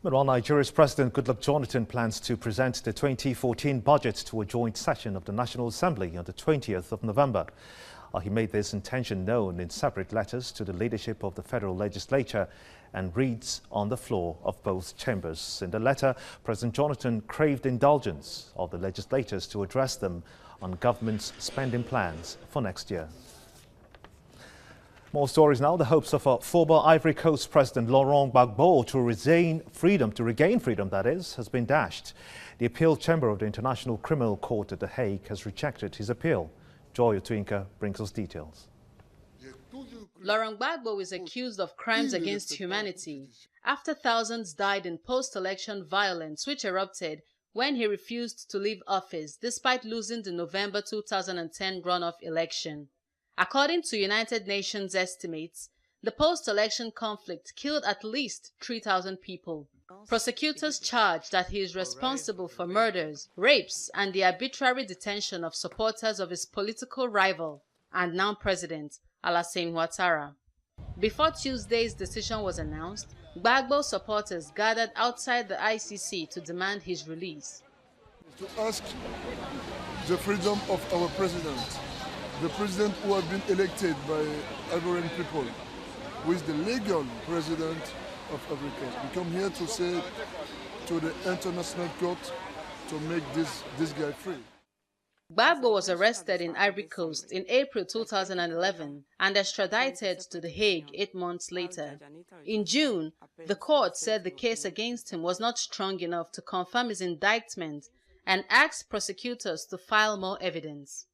Meanwhile, Nigeria's President Goodluck Jonathan plans to present the 2014 budget to a joint session of the National Assembly on the 20th of November. He made this intention known in separate letters to the leadership of the federal legislature and reads on the floor of both chambers. In the letter, President Jonathan craved indulgence of the legislators to address them on government's spending plans for next year. More stories now. The hopes of former Ivory Coast President Laurent Gbagbo to regain freedom, that is, has been dashed. The appeal chamber of the International Criminal Court at The Hague has rejected his appeal. Joy Otuinka brings us details. Laurent Gbagbo is accused of crimes against humanity after thousands died in post-election violence which erupted when he refused to leave office despite losing the November 2010 runoff election. According to United Nations estimates, the post-election conflict killed at least 3,000 people. Prosecutors charge that he is responsible for murders, rapes, and the arbitrary detention of supporters of his political rival and now president, Alassane Ouattara. Before Tuesday's decision was announced, Gbagbo supporters gathered outside the ICC to demand his release. To ask the freedom of our president, the president who had been elected by Ivorian people, who is the legal president of Ivory Coast. We come here to say to the International Court to make this guy free. Gbagbo was arrested in Ivory Coast in April 2011 and extradited to The Hague 8 months later. In June, the court said the case against him was not strong enough to confirm his indictment and asked prosecutors to file more evidence.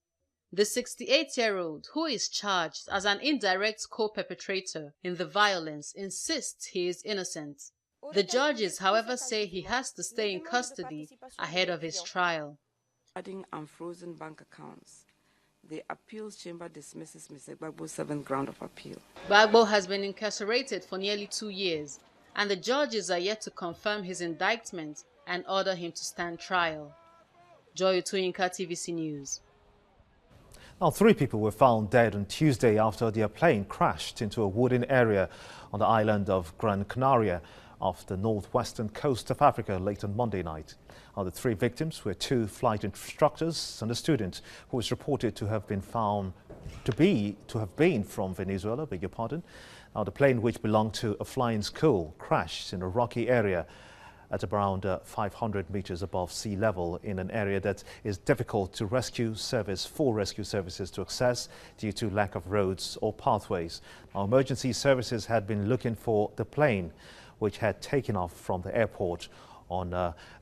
The 68-year-old, who is charged as an indirect co-perpetrator in the violence, insists he is innocent. The judges, however, say he has to stay in custody ahead of his trial. And frozen bank accounts. The appeals chamber dismisses Mr. Gbagbo's 7th ground of appeal. Gbagbo has been incarcerated for nearly 2 years, and the judges are yet to confirm his indictment and order him to stand trial. Joy Otuinka, TVC News. Now, 3 people were found dead on Tuesday after their plane crashed into a wooded area on the island of Gran Canaria off the northwestern coast of Africa late on Monday night. The 3 victims were 2 flight instructors and a student who was reported to have been found to have been from Venezuela, beg your pardon. The plane, which belonged to a flying school, crashed in a rocky area at around 500 meters above sea level in an area that is difficult for rescue services to access due to lack of roads or pathways. Emergency services had been looking for the plane, which had taken off from the airport on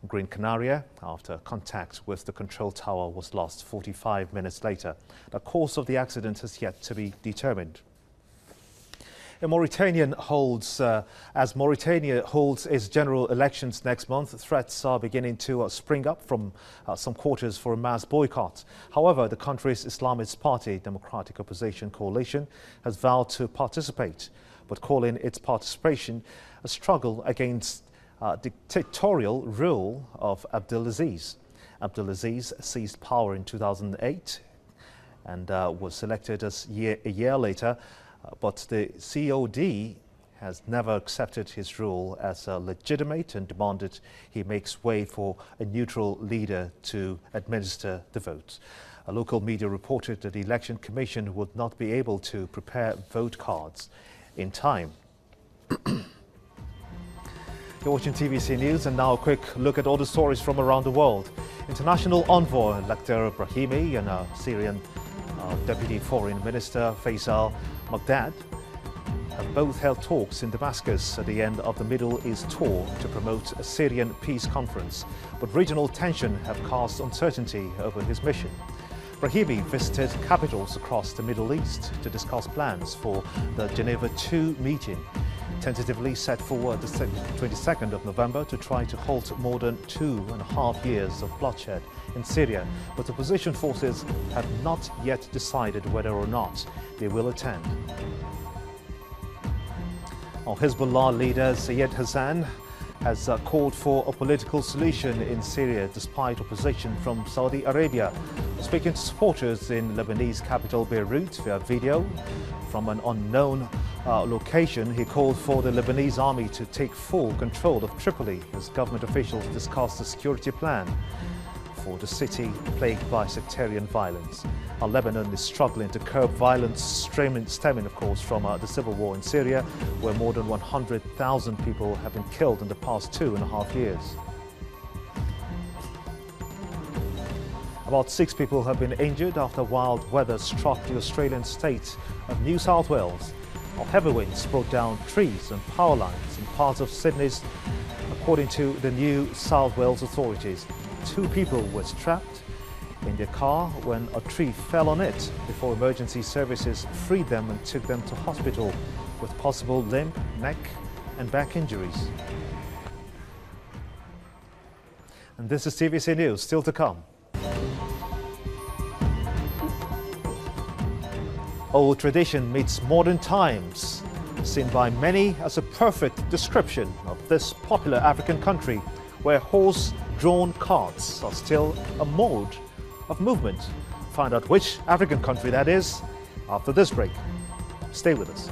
Gran Canaria after contact with the control tower was lost 45 minutes later. The cause of the accident has yet to be determined. As Mauritania holds its general elections next month, threats are beginning to spring up from some quarters for a mass boycott. However, the country's Islamist party, Democratic Opposition Coalition, has vowed to participate, but calling its participation a struggle against dictatorial rule of Abdelaziz. Abdelaziz seized power in 2008 and was elected a year later. But the COD has never accepted his rule as legitimate and demanded he makes way for a neutral leader to administer the votes. A local media reported that the Election Commission would not be able to prepare vote cards in time. You're watching TVC News, and now a quick look at all the stories from around the world. International envoy Lakhdar Brahimi and Syrian Deputy Foreign Minister Faisal Maghdad have both held talks in Damascus at the end of the Middle East tour to promote a Syrian peace conference, but regional tension have caused uncertainty over his mission. Brahimi visited capitals across the Middle East to discuss plans for the Geneva II meeting, tentatively set for the 22nd of November to try to halt more than 2.5 years of bloodshed in Syria, but the opposition forces have not yet decided whether or not they will attend. Hezbollah leader Zayed Hassan has called for a political solution in Syria despite opposition from Saudi Arabia. Speaking to supporters in Lebanese capital Beirut via video from an unknown location, he called for the Lebanese army to take full control of Tripoli as government officials discussed the security plan for the city plagued by sectarian violence. Lebanon is struggling to curb violence stemming, of course, from the civil war in Syria, where more than 100,000 people have been killed in the past 2.5 years. About 6 people have been injured after wild weather struck the Australian state of New South Wales. Heavy winds brought down trees and power lines in parts of Sydney, according to the New South Wales authorities. 2 people were trapped in their car when a tree fell on it before emergency services freed them and took them to hospital with possible limb, neck and back injuries. And this is TVC News, still to come. Old tradition meets modern times, seen by many as a perfect description of this popular African country where horse-drawn carts are still a mode of movement. Find out which African country that is after this break. Stay with us.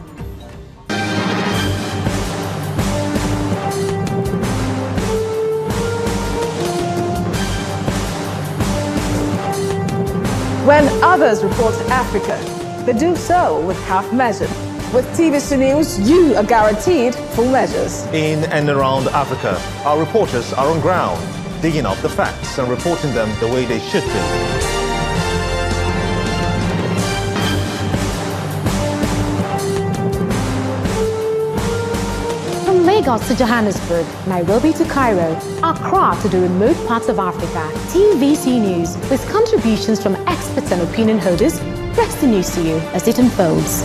When others report Africa, they do so with half measure. With TVC News, you are guaranteed full measures. In and around Africa, our reporters are on ground, digging up the facts and reporting them the way they should be. From Lagos to Johannesburg, Nairobi to Cairo, Accra to the remote parts of Africa, TVC News, with contributions from experts and opinion holders, brings the news to you as it unfolds.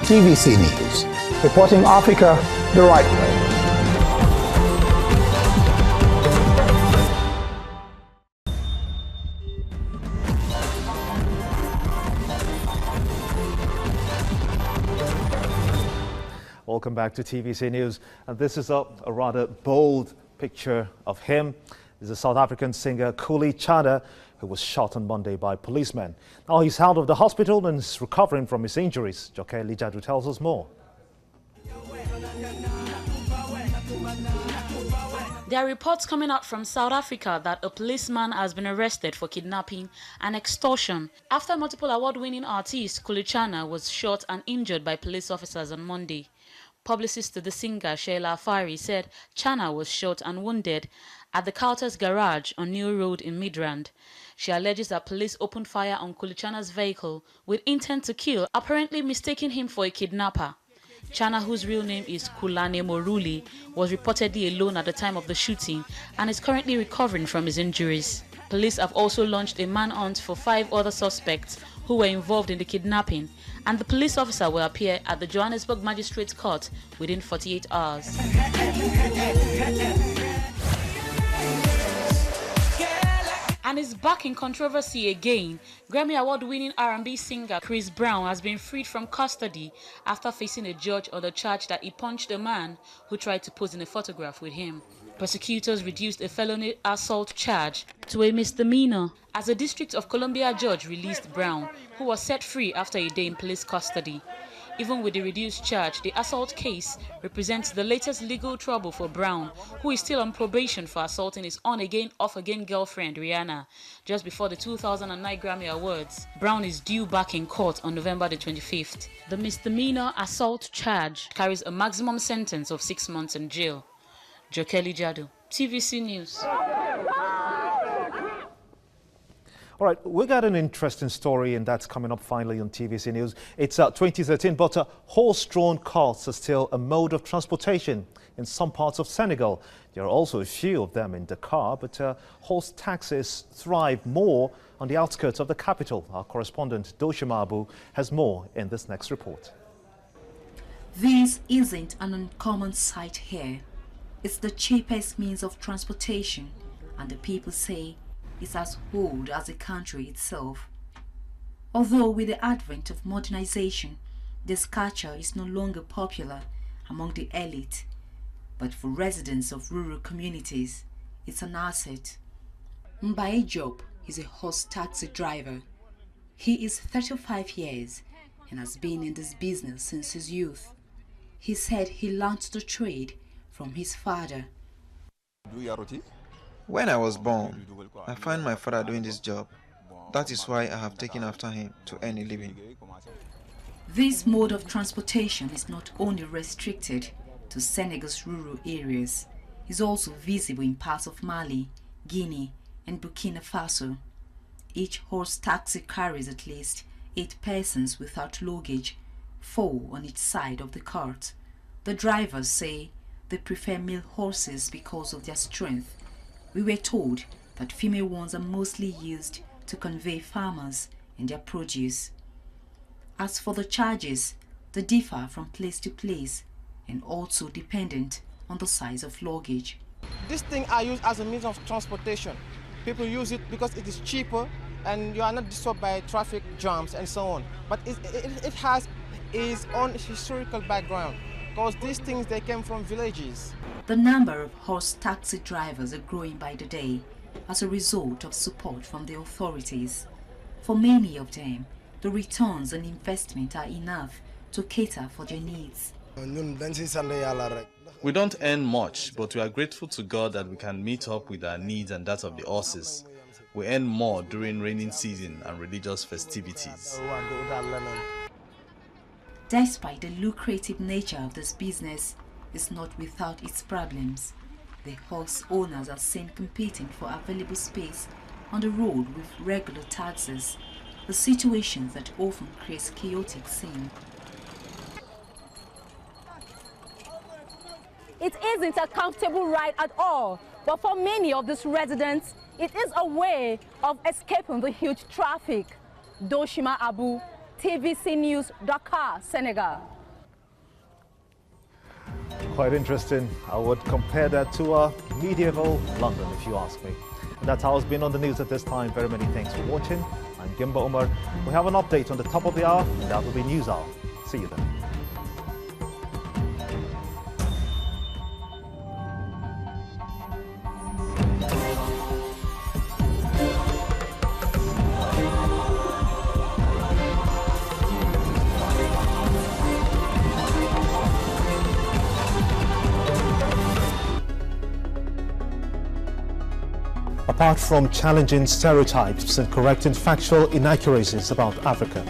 TVC News, reporting Africa the right way. Welcome back to TVC News. And this is a rather bold picture of him. This is the South African singer Kuli Chana, who was shot on Monday by policemen. Now he's out of the hospital and is recovering from his injuries. Joke Lijadu tells us more. There are reports coming out from South Africa that a policeman has been arrested for kidnapping and extortion after multiple award-winning artist Kuli Chana was shot and injured by police officers on Monday. Publicist to the singer Sheila Afari said Chana was shot and wounded at the Carter's garage on New Road in Midrand. She alleges that police opened fire on Kuli Chana's vehicle with intent to kill, apparently mistaking him for a kidnapper. Chana, whose real name is Kulane Moruli, was reportedly alone at the time of the shooting and is currently recovering from his injuries. Police have also launched a manhunt for 5 other suspects who were involved in the kidnapping, and the police officer will appear at the Johannesburg Magistrates Court within 48 hours. And is back in controversy again. Grammy Award-winning R&B singer Chris Brown has been freed from custody after facing a judge on the charge that he punched a man who tried to pose in a photograph with him. Prosecutors reduced a felony assault charge to a misdemeanor as a District of Columbia judge released Brown, who was set free after a day in police custody. Even with the reduced charge, the assault case represents the latest legal trouble for Brown, who is still on probation for assaulting his on-again, off-again girlfriend, Rihanna, just before the 2009 Grammy Awards. Brown is due back in court on November the 25th. The misdemeanor assault charge carries a maximum sentence of 6 months in jail. Joke Lijadu, TVC News. All right, we got an interesting story, and that's coming up finally on TVC News. It's 2013, but horse-drawn carts are still a mode of transportation in some parts of Senegal. There are also a few of them in Dakar, but horse taxis thrive more on the outskirts of the capital. Our correspondent Doshima Abu has more in this next report. This isn't an uncommon sight here. It's the cheapest means of transportation, and the people say it's as old as the country itself. Although with the advent of modernization, this culture is no longer popular among the elite, but for residents of rural communities, it's an asset. Mbaye Job is a horse taxi driver. He is 35 years and has been in this business since his youth. He said he learned the trade from his father. When I was born, I found my father doing this job. That is why I have taken after him to earn a living. This mode of transportation is not only restricted to Senegal's rural areas, it is also visible in parts of Mali, Guinea, and Burkina Faso. Each horse taxi carries at least 8 persons without luggage, 4 on each side of the cart. The drivers say they prefer male horses because of their strength. We were told that female ones are mostly used to convey farmers and their produce. As for the charges, they differ from place to place and also dependent on the size of luggage. This thing are used as a means of transportation. People use it because it is cheaper and you are not disturbed by traffic jams and so on. But it has its own historical background because these things, they came from villages. The number of horse taxi drivers are growing by the day as a result of support from the authorities. For many of them, the returns on investment are enough to cater for their needs. We don't earn much, but we are grateful to God that we can meet up with our needs and that of the horses. We earn more during rainy season and religious festivities. Despite the lucrative nature of this business, it's not without its problems. The horse owners are seen competing for available space on the road with regular taxis, a situation that often creates chaotic scene. It isn't a comfortable ride at all, but for many of these residents, it is a way of escaping the huge traffic. Doshima Abu, TVC News, Dakar, Senegal. Quite interesting. I would compare that to medieval London, if you ask me. And that's how it's been on the news at this time. Very many thanks for watching. I'm Gimba Umar. We have an update on the top of the hour, and that will be News Hour. See you then. Apart from challenging stereotypes and correcting factual inaccuracies about Africa,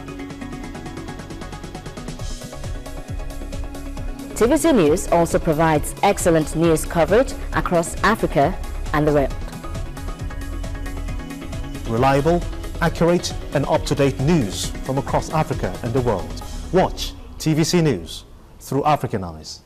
TVC News also provides excellent news coverage across Africa and the world. Reliable, accurate and up-to-date news from across Africa and the world. Watch TVC News through African eyes.